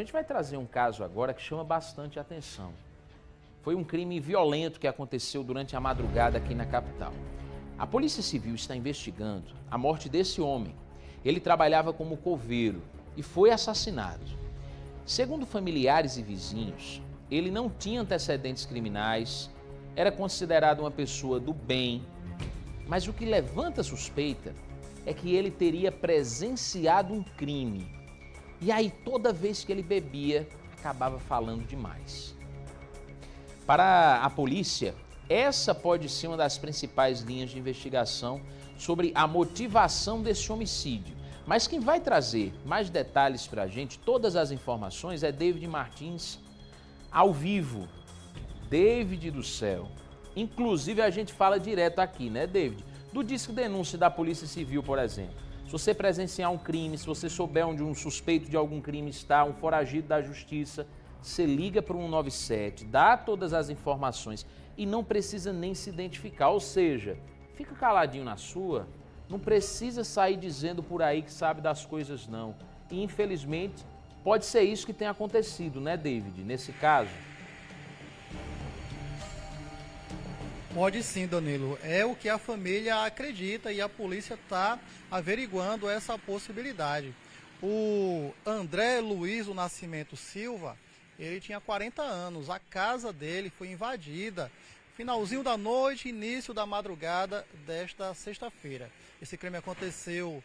A gente vai trazer um caso agora que chama bastante atenção. Foi um crime violento que aconteceu durante a madrugada aqui na capital. A Polícia Civil está investigando a morte desse homem. Ele trabalhava como coveiro e foi assassinado. Segundo familiares e vizinhos, ele não tinha antecedentes criminais, era considerado uma pessoa do bem, mas o que levanta suspeita é que ele teria presenciado um crime. E aí, toda vez que ele bebia, acabava falando demais. Para a polícia, essa pode ser uma das principais linhas de investigação sobre a motivação desse homicídio. Mas quem vai trazer mais detalhes para a gente, todas as informações, é David Martins, ao vivo. David do céu. Inclusive, a gente fala direto aqui, né, David? Do Disque Denúncia da Polícia Civil, por exemplo. Se você presenciar um crime, se você souber onde um suspeito de algum crime está, um foragido da justiça, você liga para o 197, dá todas as informações e não precisa nem se identificar. Ou seja, fica caladinho na sua, não precisa sair dizendo por aí que sabe das coisas não. E infelizmente pode ser isso que tem acontecido, né, David, nesse caso? Pode sim, Danilo. É o que a família acredita e a polícia está averiguando essa possibilidade. O André Luiz do Nascimento Silva, ele tinha 40 anos. A casa dele foi invadida finalzinho da noite, início da madrugada desta sexta-feira. Esse crime aconteceu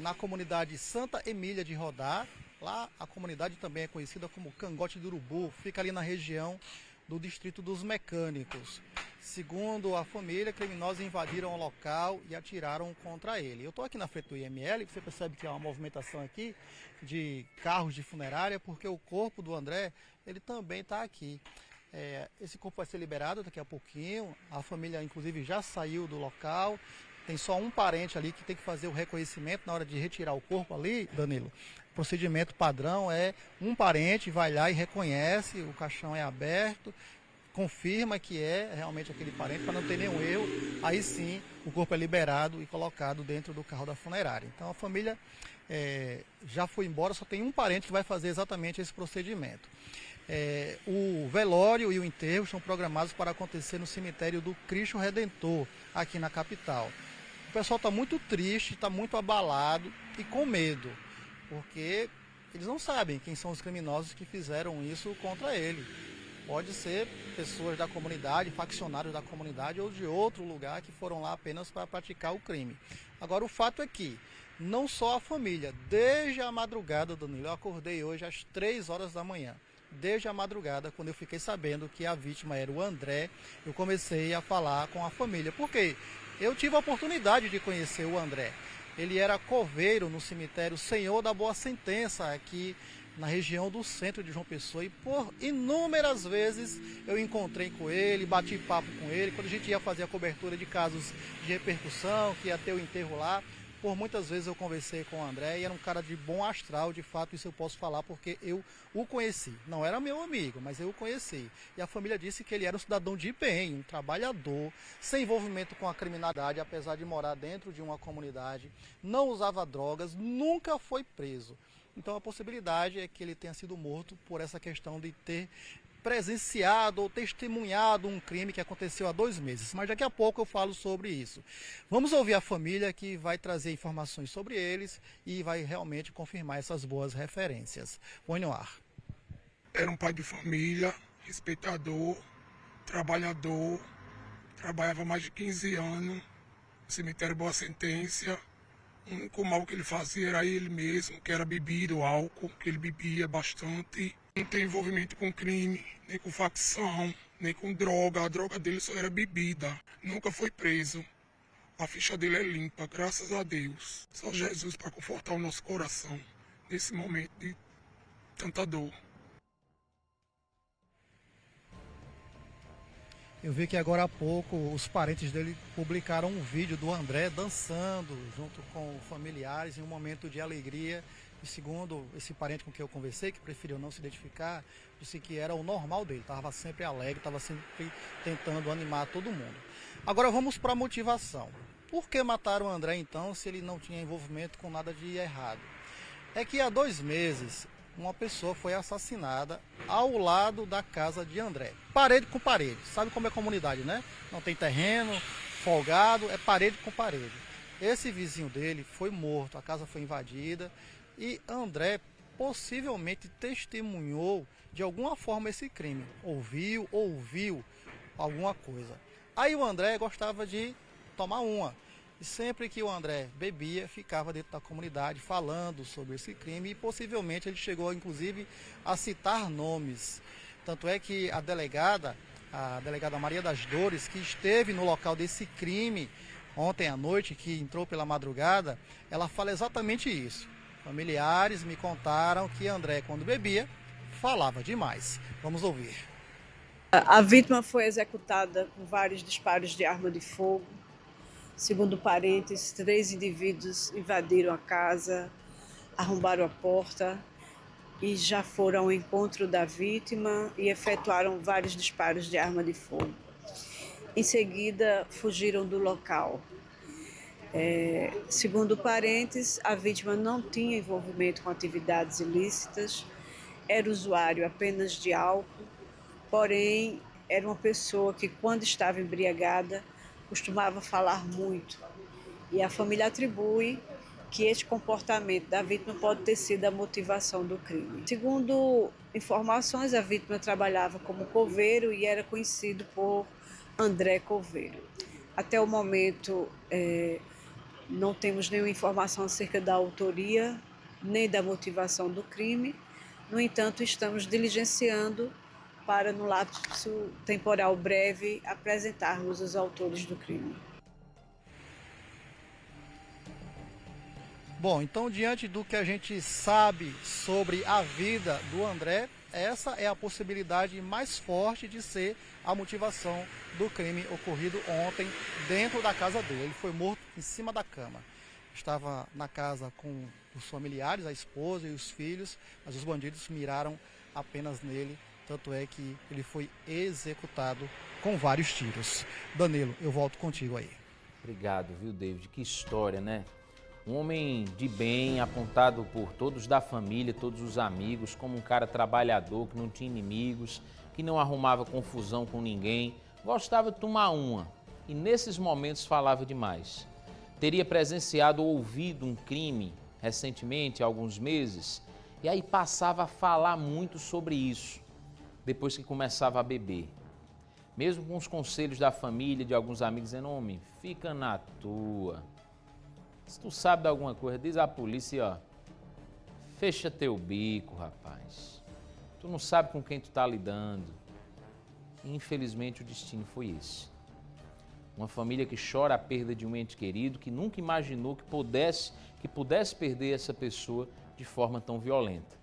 na comunidade Santa Emília de Rodar. Lá a comunidade também é conhecida como Cangote do Urubu, fica ali na região do Distrito dos Mecânicos. Segundo a família, criminosos invadiram o local e atiraram contra ele. Eu estou aqui na frente do IML, você percebe que há uma movimentação aqui de carros de funerária, porque o corpo do André, ele também está aqui. Esse corpo vai ser liberado daqui a pouquinho, a família inclusive já saiu do local, tem só um parente ali que tem que fazer o reconhecimento na hora de retirar o corpo ali, Danilo. O procedimento padrão é um parente vai lá e reconhece, o caixão é aberto, confirma que é realmente aquele parente para não ter nenhum erro, aí sim o corpo é liberado e colocado dentro do carro da funerária. Então a família já foi embora, só tem um parente que vai fazer exatamente esse procedimento. O velório e o enterro estão programados para acontecer no cemitério do Cristo Redentor, aqui na capital. O pessoal está muito triste, está muito abalado e com medo, porque eles não sabem quem são os criminosos que fizeram isso contra ele. Pode ser pessoas da comunidade, faccionários da comunidade ou de outro lugar que foram lá apenas para praticar o crime. Agora, o fato é que não só a família, desde a madrugada, Danilo, eu acordei hoje às 3 horas da manhã. Desde a madrugada, quando eu fiquei sabendo que a vítima era o André, eu comecei a falar com a família. Por quê? Eu tive a oportunidade de conhecer o André. Ele era coveiro no cemitério Senhor da Boa Sentença, aqui na região do centro de João Pessoa, e por inúmeras vezes eu encontrei com ele, bati papo com ele, quando a gente ia fazer a cobertura de casos de repercussão, que ia ter o enterro lá, por muitas vezes eu conversei com o André e era um cara de bom astral, de fato isso eu posso falar porque eu o conheci. Não era meu amigo, mas eu o conheci. E a família disse que ele era um cidadão de bem, um trabalhador, sem envolvimento com a criminalidade, apesar de morar dentro de uma comunidade, não usava drogas, nunca foi preso. Então a possibilidade é que ele tenha sido morto por essa questão de ter presenciado ou testemunhado um crime que aconteceu há 2 meses. Mas daqui a pouco eu falo sobre isso. Vamos ouvir a família que vai trazer informações sobre eles e vai realmente confirmar essas boas referências. Põe no ar. Era um pai de família, respeitador, trabalhador, trabalhava mais de 15 anos no cemitério Boa Sentença. O único mal que ele fazia era ele mesmo, que era bebida, o álcool, que ele bebia bastante. Não tem envolvimento com crime, nem com facção, nem com droga. A droga dele só era bebida. Nunca foi preso. A ficha dele é limpa, graças a Deus. Só Jesus para confortar o nosso coração nesse momento de tanta dor. Eu vi que agora há pouco os parentes dele publicaram um vídeo do André dançando junto com familiares em um momento de alegria. E segundo esse parente com quem eu conversei, que preferiu não se identificar, disse que era o normal dele, estava sempre alegre, estava sempre tentando animar todo mundo. Agora vamos para a motivação. Por que mataram o André então se ele não tinha envolvimento com nada de errado? É que há 2 meses uma pessoa foi assassinada ao lado da casa de André. Parede com parede. Sabe como é comunidade, né? Não tem terreno, folgado, é parede com parede. Esse vizinho dele foi morto, a casa foi invadida e André possivelmente testemunhou de alguma forma esse crime. Ouviu alguma coisa. Aí o André gostava de tomar uma. E sempre que o André bebia, ficava dentro da comunidade falando sobre esse crime e possivelmente ele chegou inclusive a citar nomes. Tanto é que a delegada Maria das Dores, que esteve no local desse crime ontem à noite, que entrou pela madrugada, ela fala exatamente isso. Familiares me contaram que André, quando bebia, falava demais. Vamos ouvir. A vítima foi executada com vários disparos de arma de fogo. Segundo parentes, 3 indivíduos invadiram a casa, arrombaram a porta e já foram ao encontro da vítima e efetuaram vários disparos de arma de fogo. Em seguida, fugiram do local. Segundo parentes, a vítima não tinha envolvimento com atividades ilícitas, era usuário apenas de álcool, porém era uma pessoa que, quando estava embriagada, costumava falar muito. E a família atribui que este comportamento da vítima pode ter sido a motivação do crime. Segundo informações, a vítima trabalhava como coveiro e era conhecido por André Coveiro. Até o momento, não temos nenhuma informação acerca da autoria nem da motivação do crime. No entanto, estamos diligenciando para, no lapso temporal breve, apresentarmos os autores do crime. Bom, então diante do que a gente sabe sobre a vida do André, essa é a possibilidade mais forte de ser a motivação do crime ocorrido ontem dentro da casa dele. Ele foi morto em cima da cama. Estava na casa com os familiares, a esposa e os filhos, mas os bandidos miraram apenas nele, tanto é que ele foi executado com vários tiros. Danilo, eu volto contigo aí. Obrigado, viu, David? Que história, né? Um homem de bem, apontado por todos da família, todos os amigos, como um cara trabalhador, que não tinha inimigos, que não arrumava confusão com ninguém, gostava de tomar uma e nesses momentos falava demais. Teria presenciado ou ouvido um crime recentemente, há alguns meses, e aí passava a falar muito sobre isso, depois que começava a beber. Mesmo com os conselhos da família, de alguns amigos, dizendo, homem, fica na tua. Se tu sabe de alguma coisa, diz à polícia, ó, fecha teu bico, rapaz. Tu não sabe com quem tu tá lidando. E, infelizmente, o destino foi esse. Uma família que chora a perda de um ente querido, que nunca imaginou que pudesse perder essa pessoa de forma tão violenta.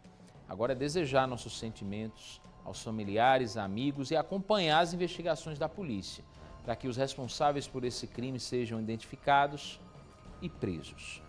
Agora é desejar nossos sentimentos aos familiares, amigos e acompanhar as investigações da polícia, para que os responsáveis por esse crime sejam identificados e presos.